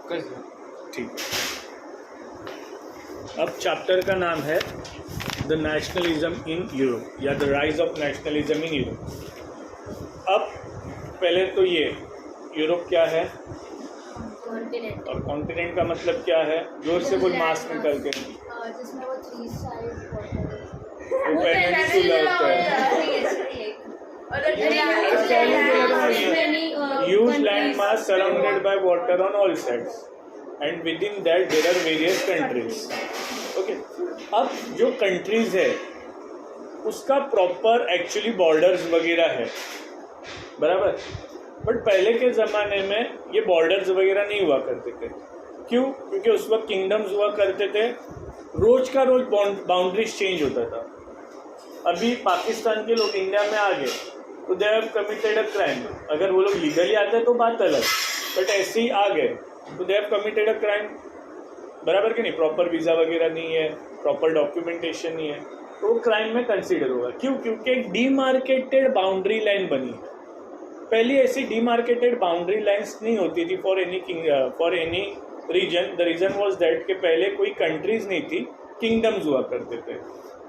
ठीक है। अब चैप्टर का नाम है द नेशनलिज्म इन यूरोप या the rise of nationalism in Europe. अब पहले तो ये यूरोप क्या है कॉन्टिनेंट और कॉन्टिनेंट का मतलब क्या है, जोर से बोल मास्क निकल के। जिसमें वो 3 साइड वो पेनिनसुला होता है। Huge landmass surrounded by water on all sides, and within that there are various countries. Okay. अब जो कंट्रीज है उसका प्रॉपर एक्चुअली बॉर्डर्स वगैरह है, बराबर। बट पहले के ज़माने में ये बॉर्डर्स वगैरह नहीं हुआ करते थे। क्यों? क्योंकि उस वक्त किंगडम्स हुआ करते थे, रोज का रोज बाउंड्रीज चेंज होता था। अभी पाकिस्तान के लोग इंडिया में आ गए तो they have committed a crime. अगर वो लोग लीगली आते हैं तो बात अलग, बट ऐसे ही आ गए तो they have committed a crime, बराबर कि नहीं। प्रॉपर वीज़ा वगैरह नहीं है, प्रॉपर डॉक्यूमेंटेशन नहीं है, तो वो क्राइम में कंसीडर होगा। क्यों? क्योंकि एक डीमार्केटेड बाउंड्री लाइन बनी है। पहले ऐसी डीमार्केटेड बाउंड्री लाइन्स नहीं होती थी for any reason. The reason was that कि पहले कोई कंट्रीज नहीं थी, किंगडम्स हुआ करते थे।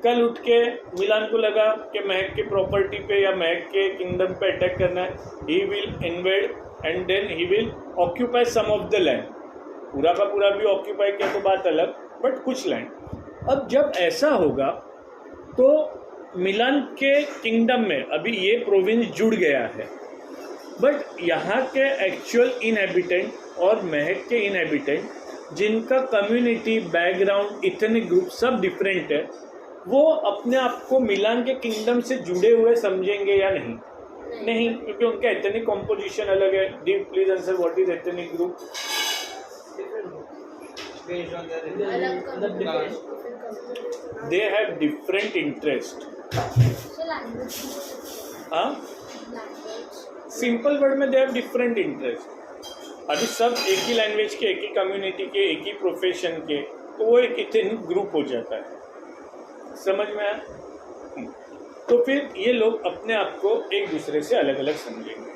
कल उठ के मिलान को लगा कि महक के प्रॉपर्टी पे या महक के किंगडम पे अटैक करना है, he will invade and then he will occupy some of the land. पूरा का पूरा भी ऑक्यूपाई किया तो बात अलग, बट कुछ लैंड। अब जब ऐसा होगा तो मिलान के किंगडम में अभी ये प्रोविंस जुड़ गया है, बट यहाँ के एक्चुअल इनहेबिटेंट और महक के इनहेबिटेंट जिनका कम्युनिटी बैकग्राउंड इतने ग्रुप सब डिफरेंट है, वो अपने आप को मिलान के किंगडम से जुड़े हुए समझेंगे या नहीं? नहीं, क्योंकि उनका एथनिक कॉम्पोजिशन अलग है। Deep please answer, what is ethnic group? They have different interest. हाँ, सिंपल वर्ड में दे हैव डिफरेंट इंटरेस्ट। अभी सब एक ही लैंग्वेज के, एक ही कम्युनिटी के, एक ही प्रोफेशन के, तो वो एक एथनिक ग्रुप हो जाता है। समझ में आया? तो फिर ये लोग अपने आप को एक दूसरे से अलग अलग समझेंगे।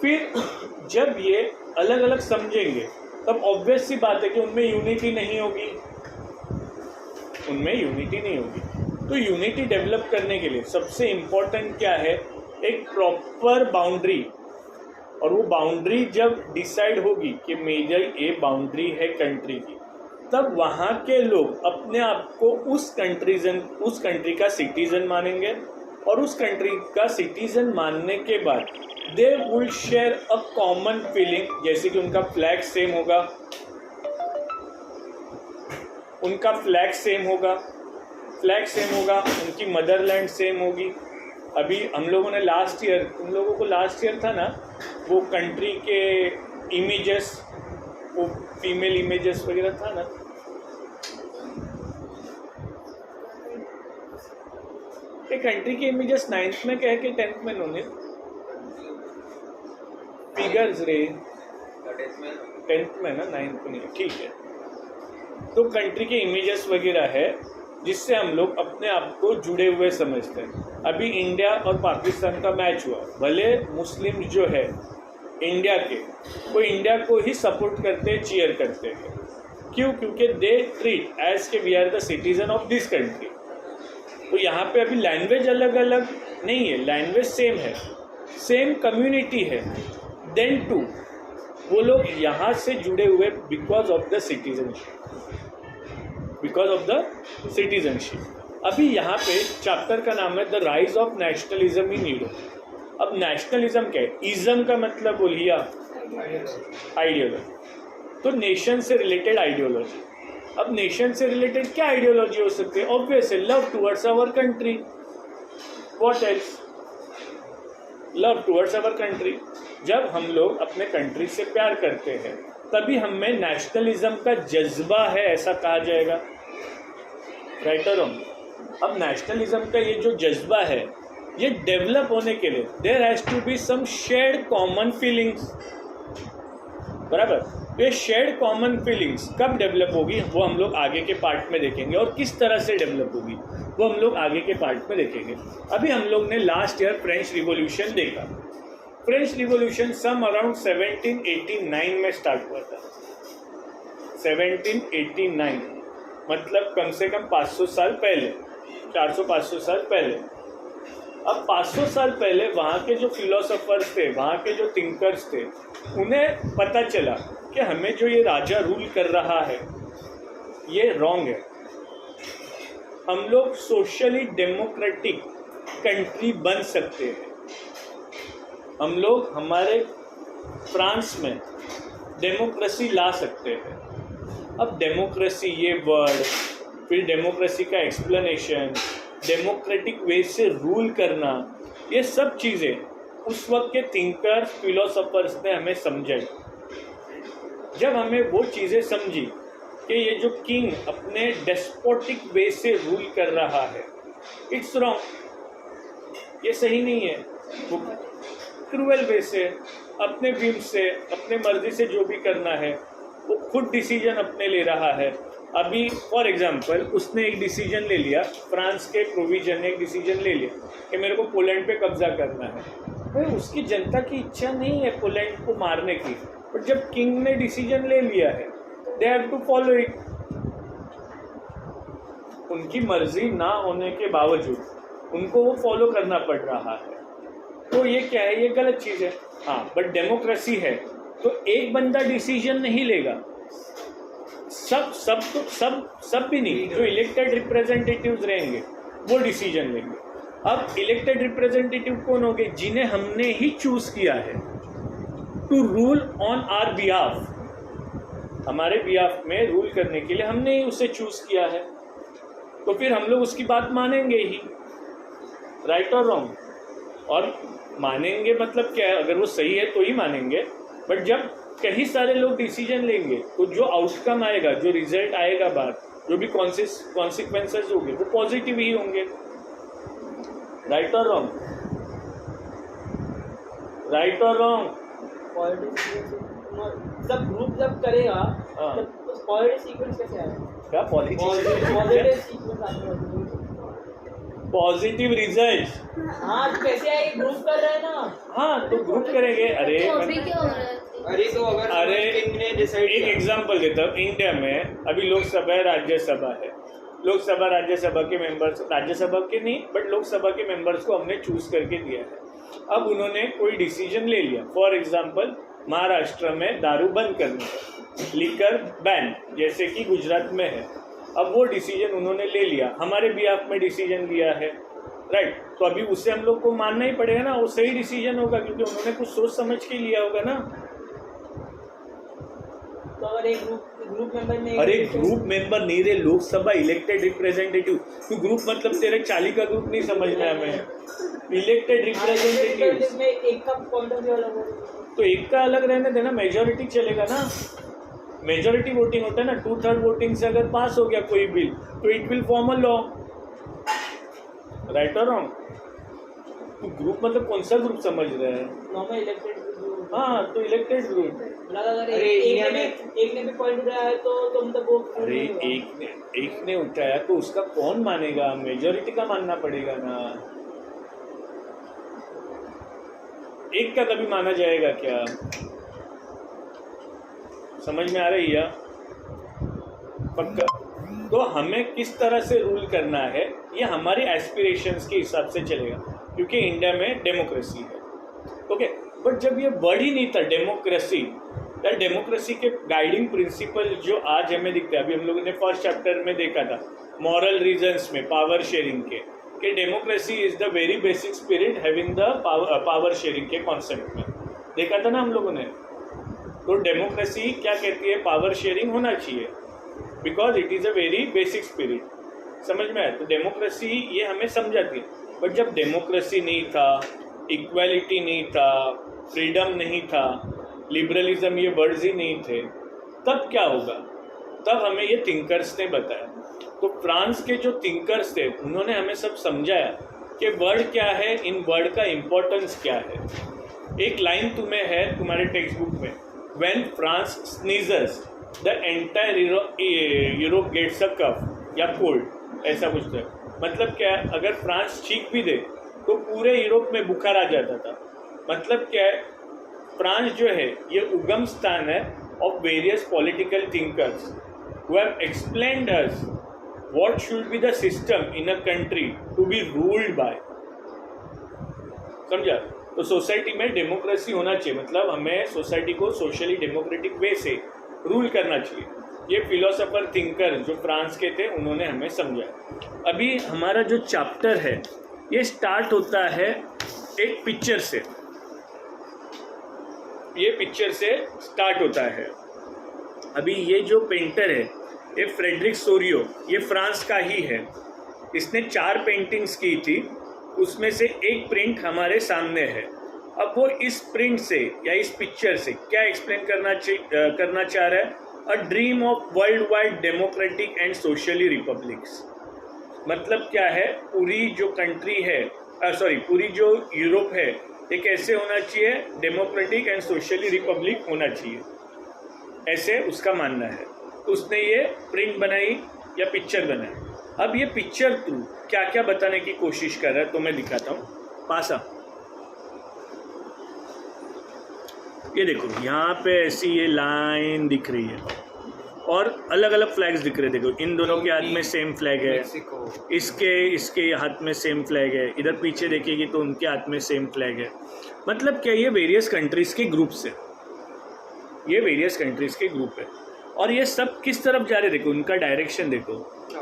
फिर जब ये अलग अलग समझेंगे तब ऑब्वियस सी बात है कि उनमें यूनिटी नहीं होगी, उनमें यूनिटी नहीं होगी। तो यूनिटी डेवलप करने के लिए सबसे इम्पोर्टेंट क्या है? एक प्रॉपर बाउंड्री। और वो बाउंड्री जब डिसाइड होगी कि मेजर ये बाउंड्री है कंट्री की, तब वहाँ के लोग अपने आप को उस कंट्री का सिटीजन मानेंगे, और उस कंट्री का सिटीजन मानने के बाद they will share a common feeling, जैसे कि उनका फ्लैग सेम होगा, उनका फ्लैग सेम होगा, उनकी मदरलैंड सेम होगी। अभी हम लोगों ने लास्ट ईयर, तुम लोगों को लास्ट ईयर था ना, वो कंट्री के इमेजेस, वो फीमेल इमेजेस वगैरह था ना, एक कंट्री की इमेजेस 9th में कह के 10th में उन्होंने फिगर्स रे 10th में ना, 9th में नहीं, ठीक है। तो कंट्री के इमेजेस वगैरह है जिससे हम लोग अपने आप को जुड़े हुए समझते हैं। अभी इंडिया और पाकिस्तान का मैच हुआ, भले मुस्लिम जो है इंडिया के, वो इंडिया को ही सपोर्ट करते, चीयर करते हैं। क्यों? क्योंकि दे ट्रीट एज के we are the citizen of this country. तो यहाँ पे अभी लैंग्वेज अलग अलग नहीं है, लैंग्वेज सेम है, सेम कम्युनिटी है, देन टू वो लोग यहाँ से जुड़े हुए बिकॉज ऑफ द सिटीजनशिप। अभी यहाँ पे चैप्टर का नाम है the rise of nationalism in Europe. अब नेशनलिज्म क्या है? इज्म का मतलब बोलिए आइडियोलॉजी, तो नेशन से रिलेटेड आइडियोलॉजी। अब नेशन से रिलेटेड क्या आइडियोलॉजी हो सकती है? ऑब्वियस है, love towards our country. What else? Love towards our country. जब हम लोग अपने कंट्री से प्यार करते हैं तभी हमें नेशनलिज्म का जज्बा है, ऐसा कहा जाएगा। राइट और रॉन्ग? अब नेशनलिज्म का ये जो जज्बा है, ये डेवलप होने के लिए there has to be some shared common feelings, बराबर। ये शेयर्ड कॉमन फीलिंग्स कब डेवलप होगी वो हम लोग आगे के पार्ट में देखेंगे, और किस तरह से डेवलप होगी वो हम लोग आगे के पार्ट में देखेंगे। अभी हम लोग ने लास्ट ईयर फ्रेंच रिवॉल्यूशन देखा। फ्रेंच रिवॉल्यूशन सम अराउंड 1789 में स्टार्ट हुआ था। 1789, मतलब कम से कम 500 साल पहले, 400-500 साल पहले। अब 500 साल पहले वहाँ के जो फिलोसोफर्स थे, वहाँ के जो थिंकर्स थे, उन्हें पता चला कि हमें जो ये राजा रूल कर रहा है ये रॉन्ग है। हम लोग सोशली डेमोक्रेटिक कंट्री बन सकते हैं। हम लोग हमारे फ्रांस में डेमोक्रेसी ला सकते हैं। अब डेमोक्रेसी ये वर्ड, फिर डेमोक्रेसी का एक्सप्लेनेशन, डेमोक्रेटिक वे से रूल करना, ये सब चीज़ें उस वक्त के थिंकर्स, फिलोसोफर्स ने हमें समझाई। जब हमें वो चीज़ें समझी कि ये जो किंग अपने डेस्पोटिक वे से रूल कर रहा है, इट्स रॉन्ग, ये सही नहीं है। वो क्रूअल वे से, अपने व्यूज से, अपने मर्जी से जो भी करना है वो खुद डिसीजन अपने ले रहा है। अभी फॉर एग्जांपल उसने एक डिसीजन ले लिया, फ्रांस के प्रोविजन ने एक डिसीजन ले लिया कि मेरे को पोलैंड पे कब्जा करना है। भाई उसकी जनता की इच्छा नहीं है पोलैंड को मारने की, बट जब किंग ने डिसीजन ले लिया है they have to follow it. उनकी मर्जी ना होने के बावजूद उनको वो फॉलो करना पड़ रहा है, तो ये क्या है, ये गलत चीज़ है। हाँ, बट डेमोक्रेसी है तो एक बंदा डिसीजन नहीं लेगा, सब भी नहीं, जो इलेक्टेड रिप्रेजेंटेटिव्स रहेंगे वो डिसीजन लेंगे। अब इलेक्टेड रिप्रेजेंटेटिव कौन होंगे? जिन्हें हमने ही चूज किया है to rule on our behalf, हमारे बिहाफ में रूल करने के लिए हमने ही उसे चूज किया है, तो फिर हम लोग उसकी बात मानेंगे ही, राइट और रॉन्ग। और मानेंगे मतलब क्या है, अगर वो सही है तो ही मानेंगे, बट जब कई सारे लोग डिसीजन लेंगे तो जो आउटकम आएगा, जो रिजल्ट आएगा बाहर, जो भी कॉन्सिक्वेंसेस होंगे वो पॉजिटिव ही होंगे, राइट और रॉन्ग, राइट और रॉन्ग। सब ग्रुप जब करेगा तो पॉजिटिव सीक्वेंस कैसे आएगा? क्या पॉजिटिव सीक्वेंस आएगा, पॉजिटिव रिजल्ट। हाँ कैसे आएगा? ग्रुप कर रहे हैं ना। हाँ तो ग्रुप करेंगे। अरे तो अगर एक एग्जांपल देता हूँ। इंडिया में अभी लोकसभा है, राज्यसभा है। लोकसभा राज्यसभा के मेंबर्स, राज्यसभा के नहीं बट लोकसभा के मेंबर्स को हमने चूज करके दिया है। अब उन्होंने कोई डिसीजन ले लिया, फॉर एग्जांपल महाराष्ट्र में दारू बंद करना है, लिकर बैन, जैसे कि गुजरात में है। अब वो डिसीजन उन्होंने ले लिया, हमारे बिहाफ में डिसीजन लिया है, राइट। तो अभी उससे हम लोग को मानना ही पड़ेगा ना, वो सही डिसीजन होगा क्योंकि उन्होंने कुछ सोच समझ के लिया होगा ना। तो अगर एक ग्रुप मेंबर ने, अरे ग्रुप मेंबर नहीं रे, लोकसभा इलेक्टेड रिप्रेजेंटेटिव। तो ग्रुप मतलब तेरे 40 का ग्रुप नहीं समझना है हमें, इलेक्टेड रिप्रेजेंटेटिव में एक का पॉइंट ऑफ व्यू अलग होगा, तो एक का अलग रहने देना, मेजॉरिटी चलेगा ना। मेजॉरिटी वोटिंग होता है ना, 2/3 वोटिंग से अगर पास हो गया कोई बिल तो it will form a law, right और रॉन्ग। तो ग्रुप मतलब कौन सा ग्रुप समझ रहे हैं? Normal elected group. हाँ तो इलेक्टेड ग्रुप। अगर एक ने भी पॉइंट उठाया है तो तुम तो वो, अरे एक ने उठाया तो उसका कौन मानेगा? मेजॉरिटी का मानना पड़ेगा ना, एक का कभी माना जाएगा क्या? समझ में आ रही है? पक्का। तो हमें किस तरह से रूल करना है ये हमारी एस्पिरेशंस के हिसाब से चलेगा, क्योंकि इंडिया में डेमोक्रेसी है, ओके। बट जब ये वर्ड ही नहीं था डेमोक्रेसी, या डेमोक्रेसी के गाइडिंग प्रिंसिपल जो आज हमें दिखते हैं, अभी हम लोगों ने फर्स्ट चैप्टर में देखा था मॉरल रीजंस में पावर शेयरिंग के, कि democracy is the very basic spirit having the power sharing के कॉन्सेप्ट में देखा था ना हम लोगों ने। तो डेमोक्रेसी क्या कहती है? पावर शेयरिंग होना चाहिए because it is a very basic spirit. समझ में आया? तो डेमोक्रेसी ये हमें समझाती है। बट जब डेमोक्रेसी नहीं था, इक्वालिटी नहीं था, फ्रीडम नहीं था, लिबरलिज्म ये वर्ड्स ही नहीं थे, तब क्या होगा? तब हमें ये थिंकर्स ने बताया। तो फ्रांस के जो थिंकर्स थे उन्होंने हमें सब समझाया कि वर्ड क्या है, इन वर्ड का इम्पोर्टेंस क्या है। एक लाइन तुम्हें है तुम्हारे टेक्स्ट बुक में, when France sneezes the entire Europe gets a cough या कोल्ड, ऐसा कुछ था। मतलब क्या है? अगर फ्रांस चीख भी दे तो पूरे यूरोप में बुखार आ जाता था। मतलब क्या है? फ्रांस जो है ये उगम स्थान है of various political thinkers who have explained us what should be the system in a country to be ruled by. समझा? तो सोसाइटी में डेमोक्रेसी होना चाहिए, मतलब हमें सोसाइटी को सोशली डेमोक्रेटिक वे से रूल करना चाहिए. ये फिलोसोफर थिंकर जो फ्रांस के थे उन्होंने हमें समझाया. अभी हमारा जो चैप्टर है ये स्टार्ट होता है एक पिक्चर से. ये पिक्चर से स्टार्ट होता है. अभी ये जो पेंटर है ये फ्रेडरिक सोरियो, ये फ्रांस का ही है. इसने 4 पेंटिंग्स की थी, उसमें से एक प्रिंट हमारे सामने है. अब वो इस प्रिंट से या इस पिक्चर से क्या एक्सप्लेन करना चाह रहा है? A dream of world wide democratic and socially republics. मतलब क्या है? पूरी जो कंट्री है, पूरी जो यूरोप है, ये कैसे होना चाहिए? डेमोक्रेटिक एंड सोशली रिपब्लिक होना चाहिए, ऐसे उसका मानना है. तो उसने ये प्रिंट बनाई या पिक्चर बनाई. अब ये पिक्चर थ्रू क्या क्या बताने की कोशिश कर रहा है तो मैं दिखाता हूँ. पासा, ये देखो यहाँ पे ऐसी ये लाइन दिख रही है और अलग अलग फ्लैग्स दिख रहे. देखो इन दोनों के हाथ में सेम फ्लैग है, इसके हाथ में सेम फ्लैग है, इधर पीछे देखेगी तो उनके हाथ में सेम फ्लैग है. मतलब क्या? ये वेरियस कंट्रीज़ के ग्रुप्स है, ये वेरियस कंट्रीज़ के ग्रुप है. और ये सब किस तरफ जा रहे? देखो उनका डायरेक्शन देखो.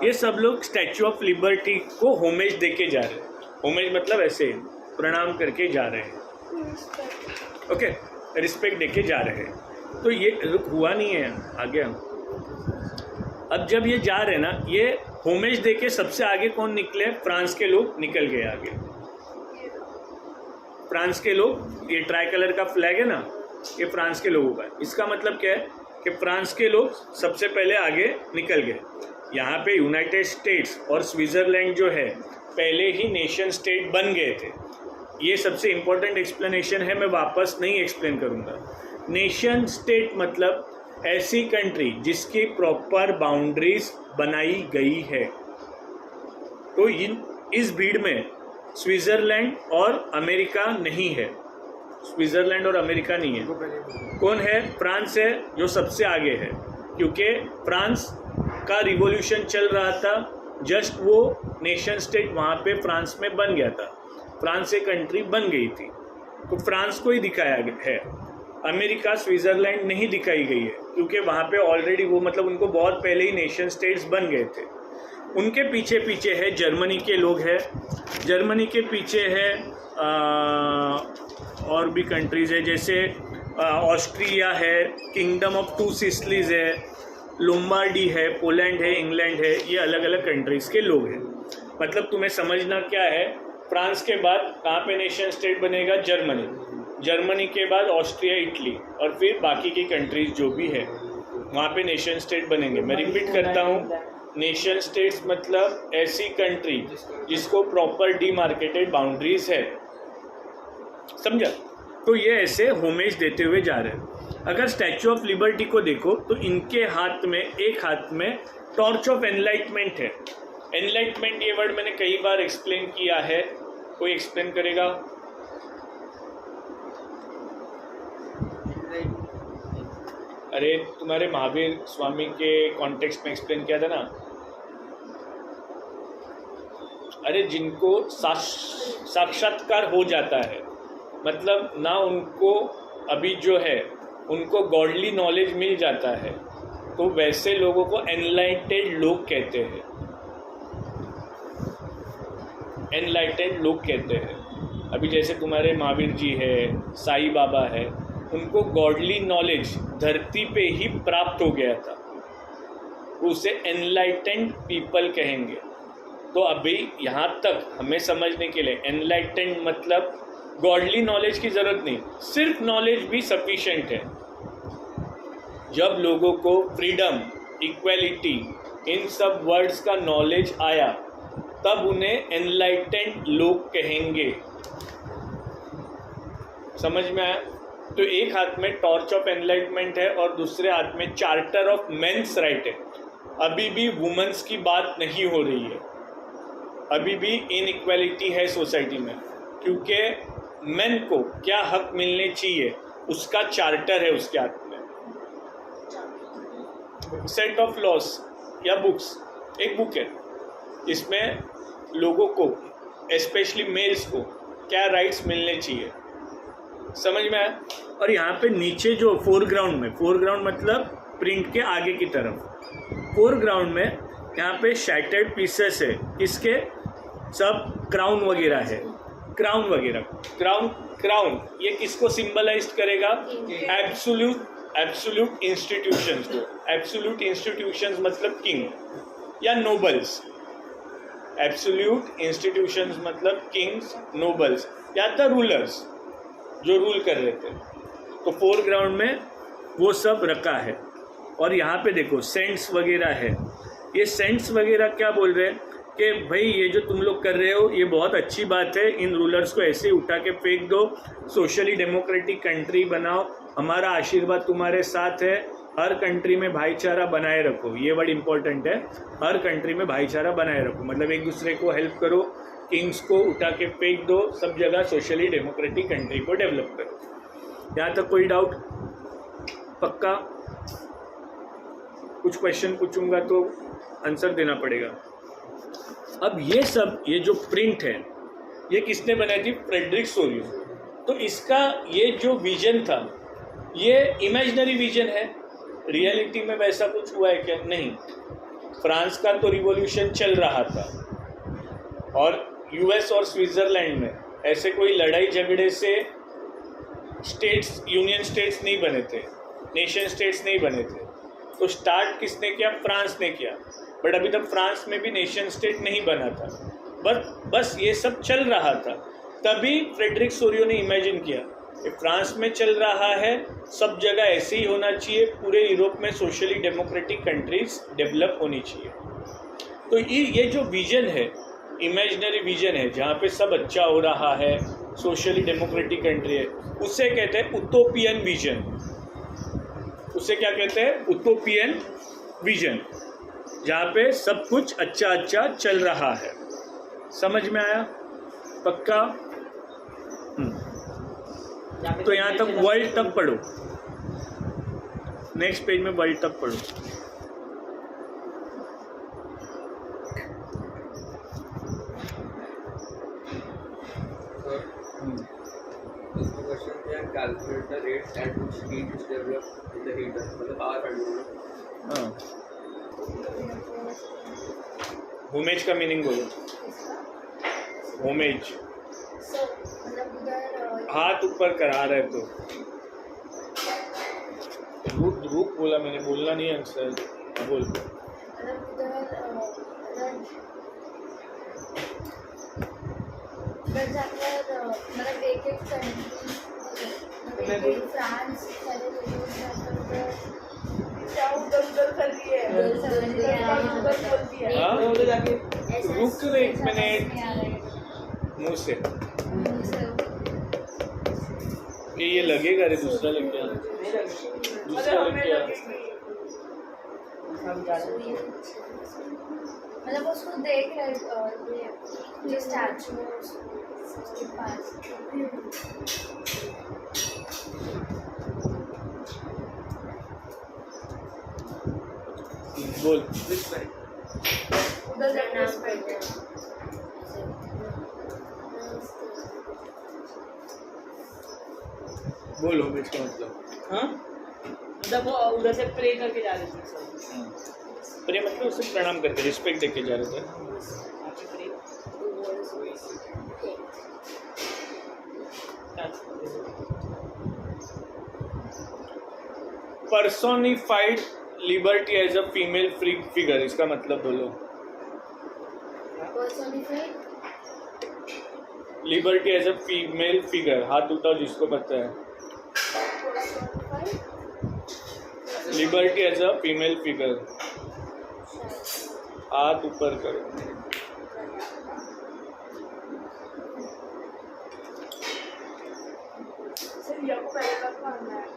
ये सब लोग स्टैचू ऑफ लिबर्टी को होमेज दे के जा रहे हैं. होमेज मतलब ऐसे प्रणाम करके जा रहे हैं. ओके, रिस्पेक्ट दे के जा रहे हैं. तो ये हुआ नहीं है, आगे हम अब जब ये जा रहे हैं ना, ये होमेज दे के सबसे आगे कौन निकले? फ्रांस के लोग निकल गए आगे. फ्रांस के लोग, ये ट्राई कलर का फ्लैग है ना, ये फ्रांस के लोगों का. इसका मतलब क्या है कि फ्रांस के लोग सबसे पहले आगे निकल गए. यहाँ पे यूनाइटेड स्टेट्स और स्विट्ज़रलैंड जो है पहले ही नेशन स्टेट बन गए थे. ये सबसे इम्पोर्टेंट एक्सप्लेनेशन है, मैं वापस नहीं एक्सप्लेन करूँगा. नेशन स्टेट मतलब ऐसी कंट्री जिसकी प्रॉपर बाउंड्रीज बनाई गई है. तो इस भीड़ में स्विट्ज़रलैंड और अमेरिका नहीं है. स्विट्ज़रलैंड और अमेरिका नहीं है. कौन है? फ्रांस है, जो सबसे आगे है, क्योंकि फ्रांस का रिवॉल्यूशन चल रहा था. जस्ट वो नेशन स्टेट वहाँ पे फ्रांस में बन गया था. फ्रांस एक कंट्री बन गई थी, तो फ्रांस को ही दिखाया है. अमेरिका, स्विट्ज़रलैंड नहीं दिखाई गई है, क्योंकि वहाँ पे ऑलरेडी वो, मतलब उनको बहुत पहले ही नेशन स्टेट्स बन गए थे. उनके पीछे पीछे है जर्मनी के लोग हैं. जर्मनी के पीछे है और भी कंट्रीज़ है, जैसे ऑस्ट्रिया है, किंगडम ऑफ 2 सिसिलीज है, लोम्बार्डी है, पोलैंड है, इंग्लैंड है. ये अलग अलग कंट्रीज़ के लोग हैं. मतलब तुम्हें समझना क्या है, फ्रांस के बाद कहाँ पे नेशन स्टेट बनेगा? जर्मनी. जर्मनी के बाद ऑस्ट्रिया, इटली, और फिर बाकी की कंट्रीज़ जो भी है वहाँ पे नेशन स्टेट बनेंगे. मैं रिपीट करता हूँ, नेशन स्टेट्स मतलब ऐसी कंट्री जिसको प्रॉपर डीमार्केटेड बाउंड्रीज है. समझा? तो ये ऐसे होमेज देते हुए जा रहे हैं. अगर स्टैचू ऑफ लिबर्टी को देखो तो इनके हाथ में, एक हाथ में टॉर्च ऑफ एनलाइटमेंट है. एनलाइटमेंट ये वर्ड मैंने कई बार एक्सप्लेन किया है, कोई एक्सप्लेन करेगा? अरे तुम्हारे महावीर स्वामी के कॉन्टेक्स्ट में एक्सप्लेन किया था ना. अरे जिनको साक्षात्कार हो जाता है, मतलब ना उनको अभी जो है उनको गॉडली नॉलेज मिल जाता है, तो वैसे लोगों को एनलाइटेड लोग कहते हैं. एनलाइटेड लोग कहते हैं. अभी जैसे तुम्हारे महावीर जी है, साईं बाबा है, उनको गॉडली नॉलेज धरती पे ही प्राप्त हो गया था, उसे एनलाइटेंड पीपल कहेंगे. तो अभी यहाँ तक हमें समझने के लिए एनलाइटेंड मतलब गॉडली नॉलेज की ज़रूरत नहीं, सिर्फ नॉलेज भी सफिशेंट है. जब लोगों को फ्रीडम, इक्वलिटी, इन सब वर्ड्स का नॉलेज आया, तब उन्हें एनलाइटेंड लोग कहेंगे. समझ में आया? तो एक हाथ में टॉर्च ऑफ एनलाइटमेंट है और दूसरे हाथ में चार्टर ऑफ मेंस राइट है. अभी भी वुमेन्स की बात नहीं हो रही है, अभी भी इनइक्वालिटी है सोसाइटी में, क्योंकि मेन को क्या हक मिलने चाहिए उसका चार्टर है उसके हाथ में. सेट ऑफ लॉस या बुक्स, एक बुक है, इसमें लोगों को स्पेशली मेल्स को क्या राइट्स मिलने चाहिए, समझ में आया। और यहाँ पे नीचे जो फोरग्राउंड में, फोरग्राउंड मतलब प्रिंट के आगे की तरफ, फोरग्राउंड में यहाँ पे शैटर्ड पीसेस है, इसके सब क्राउन वगैरह है, क्राउन वगैरह, क्राउन ये किसको सिंबलाइज करेगा, एब्सोल्यूट इंस्टीट्यूशंस को। एब्सोल्यूट इंस्टीट्यूशंस मतलब किंग या नोबल्स, एब्सोल्यूट इंस्टीट्यूशंस मतलब किंग्स, नोबल्स या तो रूलर्स जो रूल कर रहे थे। तो फोरग्राउंड में वो सब रखा है। और यहाँ पे देखो सेंट्स वगैरह है, ये सेंट्स वगैरह क्या बोल रहे हैं कि भाई ये जो तुम लोग कर रहे हो ये बहुत अच्छी बात है, इन रूलर्स को ऐसे उठा के फेंक दो, सोशली डेमोक्रेटिक कंट्री बनाओ, हमारा आशीर्वाद तुम्हारे साथ है, हर कंट्री में भाईचारा बनाए रखो, ये वर्ड इंपॉर्टेंट है, हर कंट्री में भाईचारा बनाए रखो, मतलब एक दूसरे को हेल्प करो, किंग्स को उठा के फेंक दो, सब जगह सोशली डेमोक्रेटिक कंट्री को डेवलप करो। यहाँ तक कोई डाउट? पक्का? कुछ क्वेश्चन पूछूंगा तो आंसर देना पड़ेगा। अब ये सब, ये जो प्रिंट है ये किसने बनाई थी, फ्रेडरिक सोरियो। तो इसका ये जो विजन था ये इमेजिनरी विजन है, रियलिटी में वैसा कुछ हुआ है क्या? नहीं। फ्रांस का तो रिवॉल्यूशन चल रहा था और यूएस और स्विट्ज़रलैंड में ऐसे कोई लड़ाई झगड़े से स्टेट्स, यूनियन स्टेट्स नहीं बने थे, नेशन स्टेट्स नहीं बने थे। तो स्टार्ट किसने किया? फ्रांस ने किया। बट अभी तक फ्रांस में भी नेशन स्टेट नहीं बना था, बस ये सब चल रहा था। तभी फ्रेडरिक सोरियो ने इमेजिन किया कि फ्रांस में चल रहा है, सब जगह ऐसे ही होना चाहिए, पूरे यूरोप में सोशली डेमोक्रेटिक कंट्रीज डेवलप होनी चाहिए। तो ये जो विजन है, इमेजिनरी विजन है, जहाँ पे सब अच्छा हो रहा है, सोशली डेमोक्रेटिक कंट्री है, उसे कहते हैं उटोपियन विजन। उसे क्या कहते हैं? उटोपियन विजन, जहाँ पे सब कुछ अच्छा अच्छा चल रहा है। समझ में आया? पक्का? तो यहाँ तक वर्ल्ड तक पढ़ो, नेक्स्ट पेज में वर्ल्ड तक पढ़ो। Calculate the rates at which heat is developed in the heater, मतलब R and हाँ, होमेज का मीनिंग बोलो। होमेज, So, मतलब उधर हाथ ऊपर करा रहे तो रुक बोला मैंने, बोलना नहीं आंसर बोल। मतलब उधर जाकर मतलब एक कंट्री, फ्रांस उधर कर रही है, रुक रहे एक मिनट, मुँह से ये लगेगा रे, दूसरा लग गया, दूसरा लग गया। मतलब उसको देख रहे जो स्टैचू है उसके पास। बोल। उधर जाना बोल होमेज का मतलब? हाँ, मतलब वो उधर से प्रे करके जा रहे थे सब। प्रे मतलब उसे प्रणाम करके, रिस्पेक्ट देके जा रहे थे। Personified liberty as a female figure, इसका मतलब बोलो। Liberty as a female figure, हाथ उठाओ जिसको पता है। Liberty as a female figure, हाथ ऊपर करो।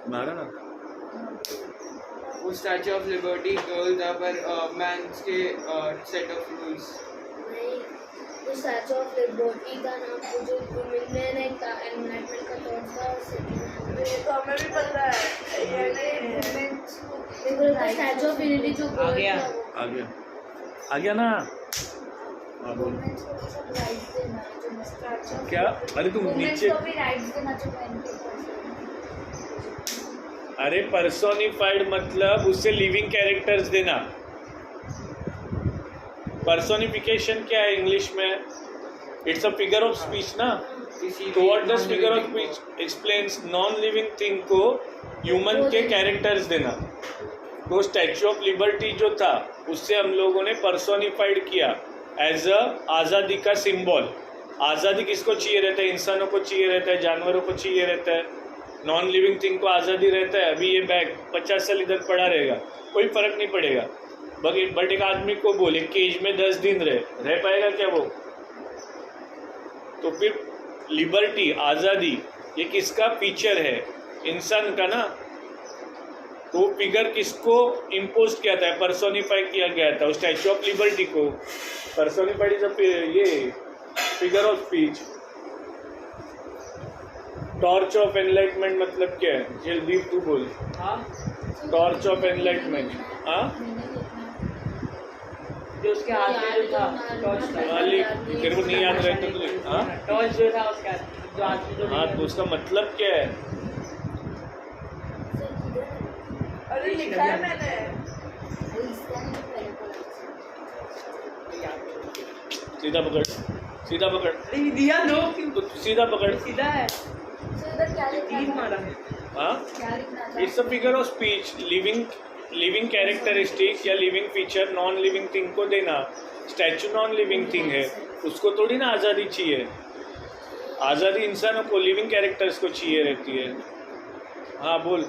मारा ना। वो statue of liberty girls are पर मैंस के सेट ऑफ रूल्स। तो स्टैचू ऑफ लिबर्टी का नाम जो वुमेन ने का एनवायरनमेंट का थॉट था, तो हमें भी पता है। ये नहीं स्टैचू ऑफ यूनिटी जो आ गया। आ गया आ गया ना। हाँ बोल वुमेन्स को भी सब राइट्स देना जो स्टैचू ऑफ क्या? अरे तुम वुमेन्स नीचे को भी राइट्स देना जो मेन के पास अरे पर्सोनिफाइड मतलब उससे लिविंग कैरेक्टर्स देना। पर्सोनिफिकेशन क्या है इंग्लिश में? It's a figure of speech ना। तो what does figure of speech explains? Non living thing को ह्यूमन के कैरेक्टर्स देना। तो स्टैचू ऑफ लिबर्टी जो था उससे हम लोगों ने पर्सोनिफाइड किया एज अ आज़ादी का सिंबल। आज़ादी किसको चाहिए रहता है? इंसानों को चाहिए रहता है, जानवरों को चाहिए रहता है। नॉन लिविंग थिंग को आज़ादी रहता है। अभी ये बैग 50 साल इधर पड़ा रहेगा, कोई फर्क नहीं पड़ेगा। बट एक आदमी को बोले केज में 10 दिन रह पाएगा क्या वो? तो फिर लिबर्टी, आज़ादी, ये किसका फीचर है? इंसान का ना। तो फिगर किसको इम्पोज किया था, पर्सोनिफाई किया गया था? स्टैचू ऑफ लिबर्टी को। पर्सोनिफाइड इज ये figure of speech. Torch of enlightenment मतलब क्या है? जलदीप तू बोल। हाँ टॉर्च ऑफ एनलाइटमेंट। हाँ जो उसके हाथ में जो था टॉर्च था। तेरे को नहीं याद रहता तो हाँ टॉर्च जो था उसके हाथ जो हाथ में जो हाँ, तो उसका मतलब क्या है? अरे लिखा है मैंने। सीधा पकड़, सीधा पकड़। अरे दिया दो क्यों? तो सीधा पकड़। सीधा है। तीन मारा है। हाँ, it's a figure of speech. Living characteristic या living feature non living thing को देना। स्टैचू नॉन लिविंग थिंग है, उसको थोड़ी ना आज़ादी चाहिए। आज़ादी इंसानों को, लिविंग कैरेक्टर्स को चाहिए रहती है। हाँ बोल।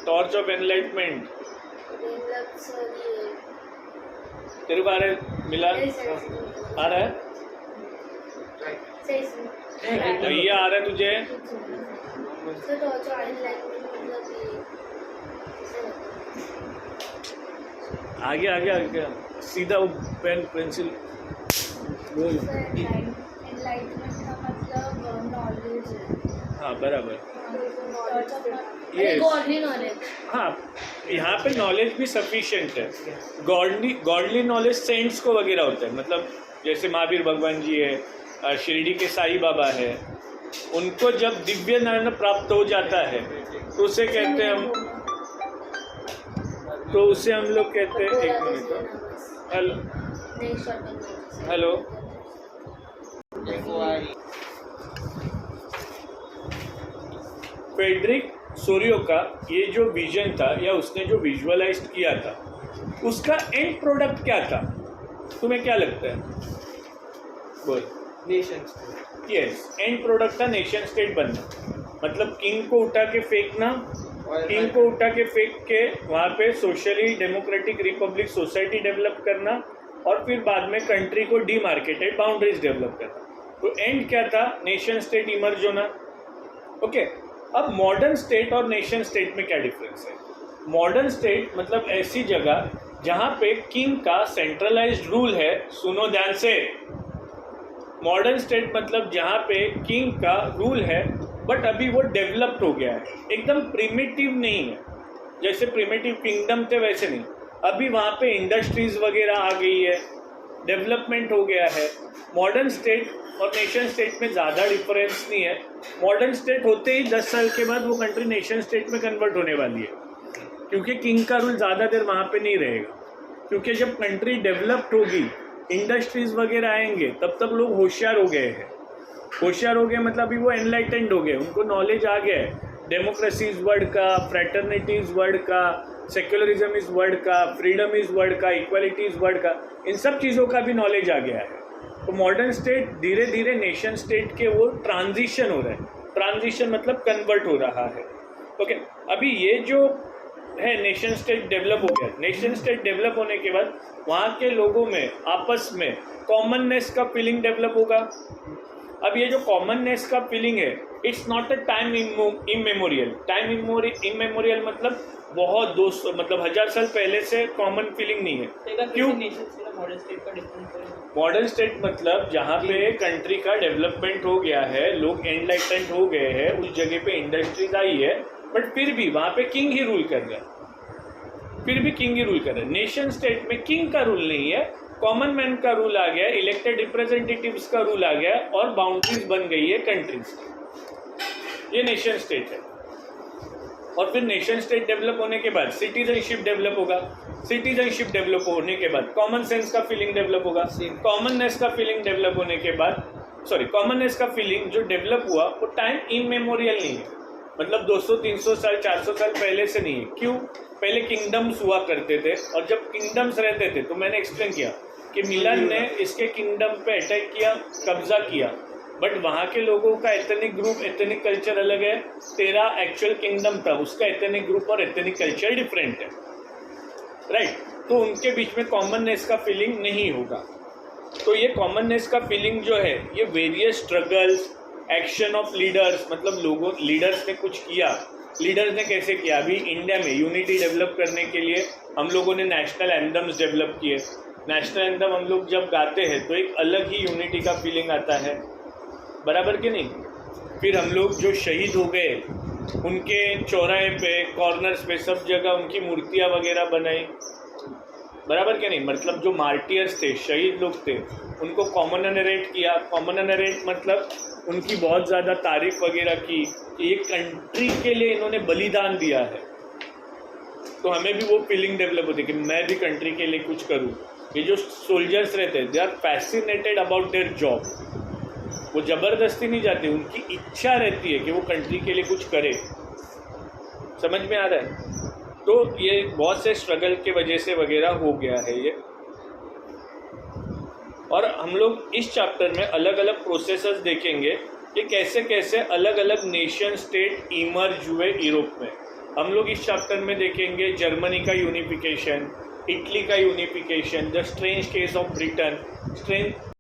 टॉर्च ऑफ एनलाइटमेंट तेरे को आ रहा है? मिला आ रहा है? भैया आ रहा है तुझे? आगे आगे आगे सीधा वो पेन पेंसिल बोल। हाँ बराबर। Godly knowledge. हाँ, यहाँ पे नॉलेज भी सफिशिएंट है। गॉडली नॉलेज सेंट्स को वगैरह होता है। मतलब जैसे महावीर भगवान जी है, शिरडी के साईं बाबा है, उनको जब दिव्य ज्ञान प्राप्त हो जाता है तो उसे कहते हैं हम, तो उसे हम लोग कहते हैं, एक मिनट, हेलो फ्रेडरिक सोरियो का ये जो विजन था या उसने जो विजुअलाइज किया था, उसका एंड प्रोडक्ट क्या था? तुम्हें क्या लगता है? बोल। नेशन यस, एंड प्रोडक्ट था नेशन स्टेट बनना। मतलब किंग को उठा के फेंकना, किंग को उठा के फेंक के वहाँ पे socially democratic Republic society develop करना और फिर बाद में कंट्री को डीमार्केटेड बाउंड्रीज डेवलप करना। तो एंड क्या था? नेशन स्टेट इमर्ज होना। ओके, अब मॉडर्न स्टेट और नेशन स्टेट में क्या डिफरेंस है? मॉडर्न स्टेट मतलब ऐसी जगह जहाँ पे किंग का सेंट्रलाइज्ड रूल है। सुनो ध्यान से। मॉडर्न स्टेट मतलब जहाँ पे किंग का रूल है बट अभी वो डेवलप्ड हो गया है, एकदम प्रिमिटिव नहीं है। जैसे प्रिमिटिव किंगडम थे वैसे नहीं, अभी वहाँ पे इंडस्ट्रीज वगैरह आ गई है, डेवलपमेंट हो गया है। मॉडर्न स्टेट और नेशन स्टेट में ज़्यादा डिफरेंस नहीं है। मॉडर्न स्टेट होते ही 10 साल के बाद वो कंट्री नेशन स्टेट में कन्वर्ट होने वाली है, क्योंकि किंग का रूल ज़्यादा देर वहाँ पे नहीं रहेगा। क्योंकि जब कंट्री डेवलप्ड होगी, इंडस्ट्रीज वगैरह आएंगे, तब तक लोग होशियार हो गए हैं। होशियार हो गए मतलब अभी वो एनलाइटेंड हो गए, उनको नॉलेज आ गया है। डेमोक्रेसी इज वर्ड का, फ्रेटर्निटी इज वर्ड का, सेक्युलरिज्म इज वर्ड का, फ्रीडम इज वर्ड का, इक्वालिटी इज वर्ड का, इन सब चीज़ों का भी नॉलेज आ गया है। तो मॉडर्न स्टेट धीरे धीरे नेशन स्टेट के वो ट्रांजिशन हो रहा है। ट्रांजिशन मतलब कन्वर्ट हो रहा है। ओके, अभी ये जो है नेशन स्टेट डेवलप हो गया। नेशन स्टेट डेवलप होने के बाद वहाँ के लोगों में आपस में कॉमननेस का फीलिंग डेवलप होगा। अब ये जो कॉमननेस का फीलिंग है, it's not a time immemorial. Time immemorial मतलब बहुत 200 मतलब 1000 साल पहले से कॉमन फीलिंग नहीं है। क्यों? मॉडर्न स्टेट मतलब जहाँ पे कंट्री का डेवलपमेंट हो गया है, लोग एनलाइटेंड हो गए हैं, उस जगह पे इंडस्ट्रीज आई है, बट फिर भी वहाँ पे किंग ही रूल कर रहा है, फिर भी किंग ही रूल कर रहा है। नेशन स्टेट में किंग का रूल नहीं है, कॉमन मैन का रूल आ गया, इलेक्टेड रिप्रेजेंटेटिव्स का रूल आ गया और बाउंड्रीज बन गई है कंट्रीज की। ये नेशन स्टेट है। और फिर नेशन स्टेट डेवलप होने के बाद सिटीजनशिप डेवलप होगा, सिटीजनशिप डेवलप होने के बाद कॉमन सेंस का फीलिंग डेवलप होगा, कॉमननेस का फीलिंग डेवलप होने के बाद कॉमननेस का फीलिंग जो डेवलप हुआ वो टाइम इमेमोरियल नहीं है, मतलब 200 300 साल 400 साल पहले से नहीं है। क्यों? पहले किंगडम्स हुआ करते थे और जब किंगडम्स रहते थे तो मैंने एक्सप्लेन किया कि मिलन ने इसके किंगडम पे अटैक किया, कब्जा किया, बट वहाँ के लोगों का एथनिक ग्रुप, एथनिक कल्चर अलग है। तेरा एक्चुअल किंगडम था, उसका एथनिक ग्रुप और एथनिक कल्चर डिफरेंट है, राइट? तो उनके बीच में कॉमननेस का फीलिंग नहीं होगा। तो ये कॉमननेस का फीलिंग जो है ये various struggles, action of leaders, मतलब लीडर्स ने कुछ किया, लीडर्स ने कैसे किया। अभी इंडिया में यूनिटी डेवलप करने के लिए हम लोगों ने नेशनल एंथम्स डेवलप किए। नेशनल एंथम हम लोग जब गाते हैं तो एक अलग ही यूनिटी का फीलिंग आता है, बराबर कि नहीं? फिर हम लोग जो शहीद हो गए उनके चौराहे पे, कॉर्नर्स पे, सब जगह उनकी मूर्तियाँ वगैरह बनाई, बराबर क्या नहीं? मतलब जो मार्टियर्स थे, शहीद लोग थे, उनको कॉमनरेट किया। कॉमनरेट मतलब उनकी बहुत ज़्यादा तारीफ वगैरह की कि एक कंट्री के लिए इन्होंने बलिदान दिया है। तो हमें भी वो फीलिंग डेवलप होती है कि मैं भी कंट्री के लिए कुछ करूँ। ये जो सोल्जर्स रहते हैं, they are fascinated about their job. वो ज़बरदस्ती नहीं जाते, उनकी इच्छा रहती है कि वो कंट्री के लिए कुछ करे। समझ में आ रहा है? तो ये बहुत से स्ट्रगल के वजह से वगैरह हो गया है ये। और हम लोग इस चैप्टर में अलग अलग प्रोसेसेस देखेंगे कि कैसे कैसे अलग अलग नेशन स्टेट इमर्ज हुए यूरोप में। हम लोग इस चैप्टर में देखेंगे जर्मनी का यूनिफिकेशन, इटली का unification, the strange case of Britain,